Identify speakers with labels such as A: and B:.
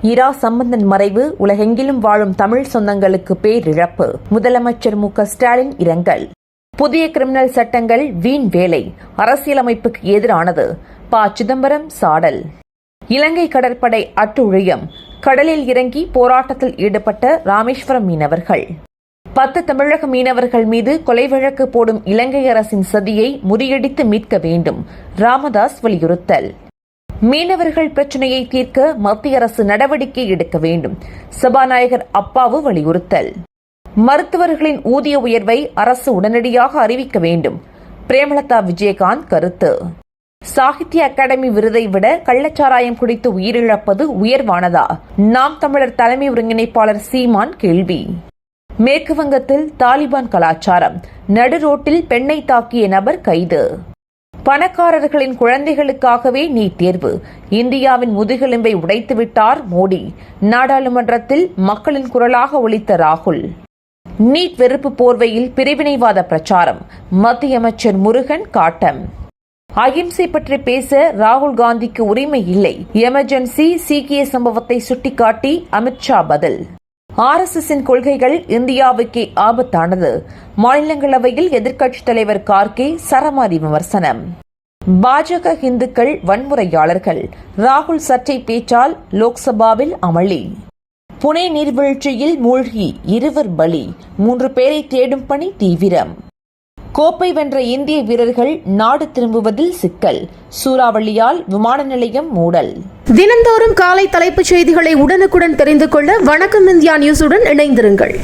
A: இரா சம்பந்தன் மறைவு உலகெங்கிலும் வாழும் தமிழ் சொந்தங்களுக்கு பேரிழப்பு. முதலமைச்சர் மு.க.ஸ்டாலின் இரங்கல். புதிய கிரிமினல் சட்டங்கள் வீண் வேலை, அரசியலமைப்புக்கு எதிரானது. ப. சிதம்பரம் சாடல். இலங்கை கடற்படை அட்டுழியம். கடலில் இறங்கி போராட்டத்தில் ஈடுபட்ட ராமேஸ்வரம் மீனவர்கள். 10 தமிழக மீனவர்கள் மீது கொலை வழக்கு போடும் இலங்கை அரசின் சதியை முறியடித்து மீட்க வேண்டும். ராமதாஸ் வலியுறுத்தல். மீனவர்கள் பிரச்சினையை தீர்க்க மத்திய அரசு நடவடிக்கை எடுக்க வேண்டும். சபாநாயகர் அப்பாவு வலியுறுத்தல். மருத்துவர்களின் ஊதிய உயர்வை அரசு உடனடியாக அறிவிக்க வேண்டும். பிரேமலதா விஜயகாந்த் கருத்து. சாகித்ய அகாடமி விருதை விட கள்ளச்சாராயம் குடித்து உயிரிழப்பது உயர்வானதா? நாம் தமிழர் தலைமை ஒருங்கிணைப்பாளர் சீமான் கேள்வி. மேற்கு வங்கத்தில் தாலிபான் கலாச்சாரம். நடு ரோட்டில் பெண்ணை தாக்கிய நபர் கைது. பணக்காரர்களின் குழந்தைகளுக்காகவே நீட் தேர்வு. இந்தியாவின் முதுகெலும்பை உடைத்துவிட்டார் மோடி. நாடாளுமன்றத்தில் மக்களின் குரலாக ஒலித்த ராகுல். நீட் வெறுப்பு போர்வையில் பிரிவினைவாத பிரச்சாரம். மத்திய அமைச்சர் முருகன் காட்டம். அகிம்சை பற்றி பேச ராகுல் காந்திக்கு உரிமை இல்லை. எமர்ஜென்சி சீக்கிய சம்பவத்தை சுட்டிக்காட்டி அமித்ஷா பதில். RSSின் கொள்கைகள் இந்தியாவுக்கே ஆபத்தானது. மாநிலங்களவையில் எதிர்க்கட்சித் தலைவர் கார்கே சரமாரி விமர்சனம். பாஜக இந்துக்கள் வன்முறையாளர்கள். ராகுல் சர்ச்சை பேச்சால் லோக்சபாவில் அமளி. புனே நீர்வீழ்ச்சியில் மூழ்கி 2 பலி. 3 பேரை தேடும் பணி தீவிரம். கோப்பை வென்ற இந்திய வீரர்கள் நாடு திரும்புவதில் சிக்கல். சூறாவளியால் விமான நிலையம் மூடல்.
B: தினந்தோறும் காலை தலைப்புச் செய்திகளை உடனுக்குடன் தெரிந்து கொள்ள வணக்கம் இந்தியா நியூஸுடன் இணைந்திருங்கள்.